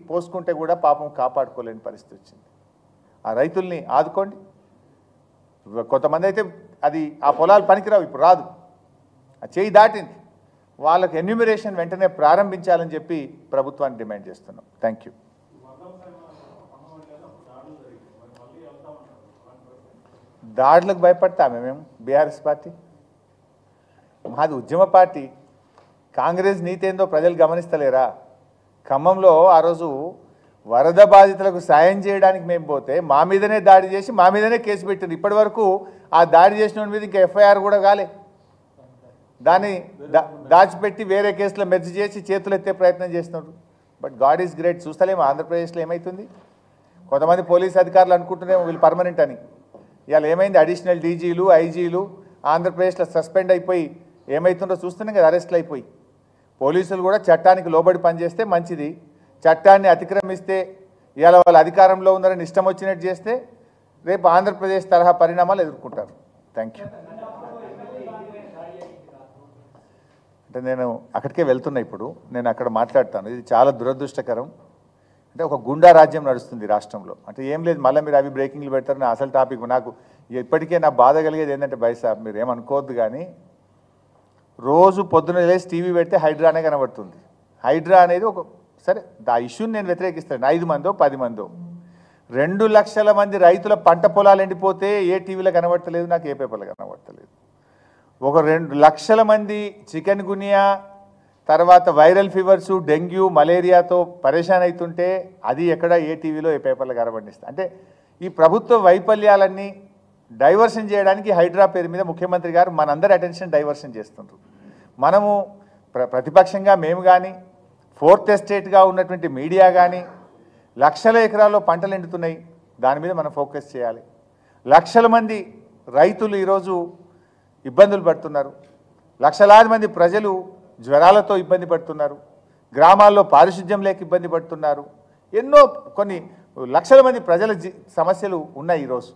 పోసుకుంటే కూడా పాపం కాపాడుకోలేని పరిస్థితి వచ్చింది. ఆ రైతుల్ని ఆదుకోండి. కొంతమంది అయితే అది ఆ పొలాలు పనికిరావు, ఇప్పుడు రాదు, ఆ చేయి దాటింది, వాళ్ళకు ఎన్యూమరేషన్ వెంటనే ప్రారంభించాలని చెప్పి ప్రభుత్వాన్ని డిమాండ్ చేస్తున్నాం. Thank you. దాడులకు భయపడతామే మేము బీఆర్ఎస్ పార్టీ? మాది ఉద్యమ పార్టీ. కాంగ్రెస్ నీతి ఏందో ప్రజలు గమనిస్తలేరా? ఖమ్మంలో ఆ రోజు వరద బాధితులకు సాయం చేయడానికి మేము పోతే మా మీదనే దాడి చేసి మా మీదనే కేసు పెట్టింది. ఇప్పటి వరకు ఆ దాడి చేసిన మీద ఇంకా ఎఫ్ఐఆర్ కూడా కాలే. దాన్ని దాచిపెట్టి వేరే కేసులో మెర్జ్ చేసి చేతులు ఎత్తే ప్రయత్నం చేస్తున్నారు. But God is great. చూస్తలేము ఆంధ్రప్రదేశ్లో ఏమవుతుంది. కొంతమంది పోలీస్ అధికారులు అనుకుంటున్నాము వీళ్ళు పర్మనెంట్ అని. ఇవాళ ఏమైంది, అడిషనల్ డీజీలు ఐజీలు ఆంధ్రప్రదేశ్లో సస్పెండ్ అయిపోయి ఏమవుతుందో చూస్తున్నాం కదా, అరెస్ట్లు అయిపోయి. పోలీసులు కూడా చట్టానికి లోబడి పనిచేస్తే మంచిది. చట్టాన్ని అతిక్రమిస్తే ఇవాళ వాళ్ళు అధికారంలో ఉన్నారని ఇష్టం వచ్చినట్టు చేస్తే రేపు ఆంధ్రప్రదేశ్ తరహా పరిణామాలు ఎదుర్కొంటారు. Thank you. అంటే నేను అక్కడికే వెళ్తున్నా. ఇప్పుడు నేను అక్కడ మాట్లాడతాను. ఇది చాలా దురదృష్టకరం. అంటే ఒక గుండా రాజ్యం నడుస్తుంది రాష్ట్రంలో. అంటే ఏం లేదు, మళ్ళీ మీరు అవి బ్రేకింగ్లు పెడతారు. నా అసలు టాపిక్ నాకు ఇప్పటికే నా బాధ కలిగేది ఏంటంటే బైసాబ్ మీరు ఏమనుకోవద్దు కానీ, రోజు పొద్దున లేసి టీవీ పెడితే హైడ్రానే కనబడుతుంది. హైడ్రా అనేది ఒక సరే ఆ ఇష్యూని నేను వ్యతిరేకిస్తాను. 5 మందో 10 మందో 2 లక్షల మంది రైతుల పంట పొలాలు ఎండిపోతే ఏ టీవీలో కనబడతలేదు, నాకు ఏ పేపర్లో కనబడతలేదు. ఒక 2 లక్షల మంది చికెన్ గునియా తర్వాత వైరల్ ఫీవర్స్ డెంగ్యూ మలేరియాతో పరేషాన్ అవుతుంటే అది ఎక్కడ ఏ టీవీలో ఏ పేపర్లో కనబడిస్తా. అంటే ఈ ప్రభుత్వ వైఫల్యాలన్నీ డైవర్షన్ చేయడానికి హైడ్రా పేరు మీద ముఖ్యమంత్రి గారు మనందరి అటెన్షన్ డైవర్షన్ చేస్తుంటారు. మనము ప్రతిపక్షంగా మేము కానీ, ఫోర్త్ ఎస్టేట్గా ఉన్నటువంటి మీడియా కానీ, లక్షల ఎకరాల్లో పంటలు ఎండుతున్నాయి, దాని మీద మనం ఫోకస్ చేయాలి. లక్షల మంది రైతులు ఈరోజు ఇబ్బందులు పడుతున్నారు. లక్షలాది మంది ప్రజలు జ్వరాలతో ఇబ్బంది పడుతున్నారు. గ్రామాల్లో పారిశుద్ధ్యం లేక ఇబ్బంది పడుతున్నారు. ఎన్నో కొన్ని లక్షల మంది ప్రజల సమస్యలు ఉన్నాయి. ఈరోజు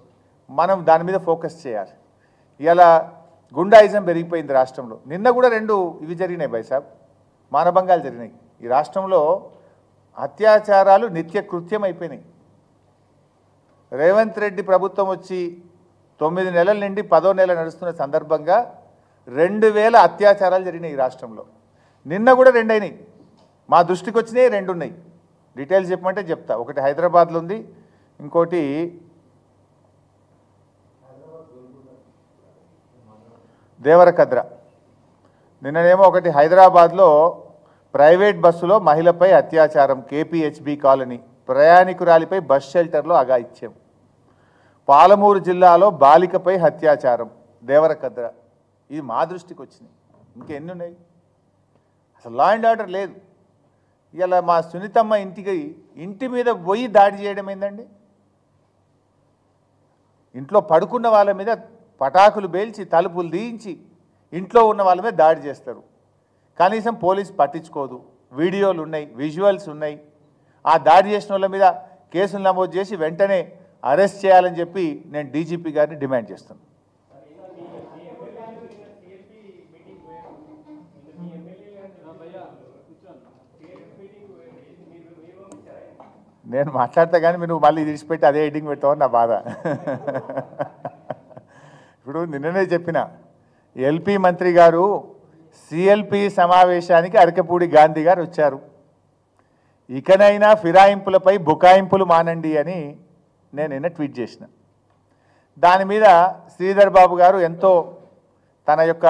మనం దాని మీద ఫోకస్ చేయాలి. ఇలా గుండాయిజం పెరిగిపోయింది రాష్ట్రంలో. నిన్న కూడా 2 ఇవి జరిగినాయి బైసాబ్, మానభంగాలు జరిగినాయి. ఈ రాష్ట్రంలో అత్యాచారాలు నిత్య కృత్యం అయిపోయినాయి. రేవంత్ రెడ్డి ప్రభుత్వం వచ్చి 9 నెలల నుండి 10వ నెల నడుస్తున్న సందర్భంగా 2000 అత్యాచారాలు జరిగినాయి ఈ రాష్ట్రంలో. నిన్న కూడా 2 అయినాయి. మా దృష్టికి వచ్చినాయి 2 ఉన్నాయి. డీటెయిల్స్ చెప్పమంటే చెప్తా. ఒకటి హైదరాబాద్లో ఉంది, ఇంకోటి దేవరకద్ర. నిన్ననేమో ఒకటి హైదరాబాద్లో ప్రైవేట్ బస్సులో మహిళపై అత్యాచారం, కేపీహెచ్బి కాలనీ, ప్రయాణికురాలిపై బస్ షెల్టర్లో అఘాయిత్యం. పాలమూరు జిల్లాలో బాలికపై అత్యాచారం, దేవరకద్ర. ఇది మా దృష్టికి వచ్చినాయి. ఇంకెన్ని ఉన్నాయి? అసలు లా అండ్ ఆర్డర్ లేదు. ఇలా మా సునీతమ్మ ఇంటి మీద పోయి దాడి చేయడం ఏందండి? ఇంట్లో పడుకున్న వాళ్ళ మీద పటాకులు పేల్చి తలుపులు తీయించి ఇంట్లో ఉన్న వాళ్ళ మీద దాడి చేస్తారు. కనీసం పోలీస్ పట్టించుకోదు. వీడియోలు ఉన్నాయి, విజువల్స్ ఉన్నాయి. ఆ దాడి చేసిన వాళ్ళ మీద కేసులు నమోదు చేసి వెంటనే అరెస్ట్ చేయాలని చెప్పి నేను డీజీపీ గారిని డిమాండ్ చేస్తున్నాను. నేను మాట్లాడతా కానీ మీరు మళ్ళీ విడిచిపెట్టి అదే ఎడిటింగ్ పెడతామని నా బాధ. ఇప్పుడు నిన్ననే చెప్పిన ఎల్పీ మంత్రి గారు సిఎల్పి సమావేశానికి అరకపూడి గాంధీ గారు వచ్చారు. ఇకనైనా ఫిరాయింపులపై బుకాయింపులు మానండి అని నేను నిన్న ట్వీట్ చేసిన. దాని మీద శ్రీధర్ బాబు గారు ఎంతో తన యొక్క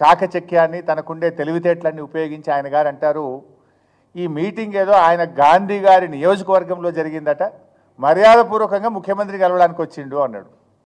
చాకచక్యాన్ని తనకుండే తెలివితేటలన్నీ ఉపయోగించి ఆయన గారు అంటారు, ఈ మీటింగ్ ఏదో ఆయన గాంధీ గారి నియోజకవర్గంలో జరిగిందట, మర్యాదపూర్వకంగా ముఖ్యమంత్రి కలవడానికి వచ్చిండు అన్నాడు.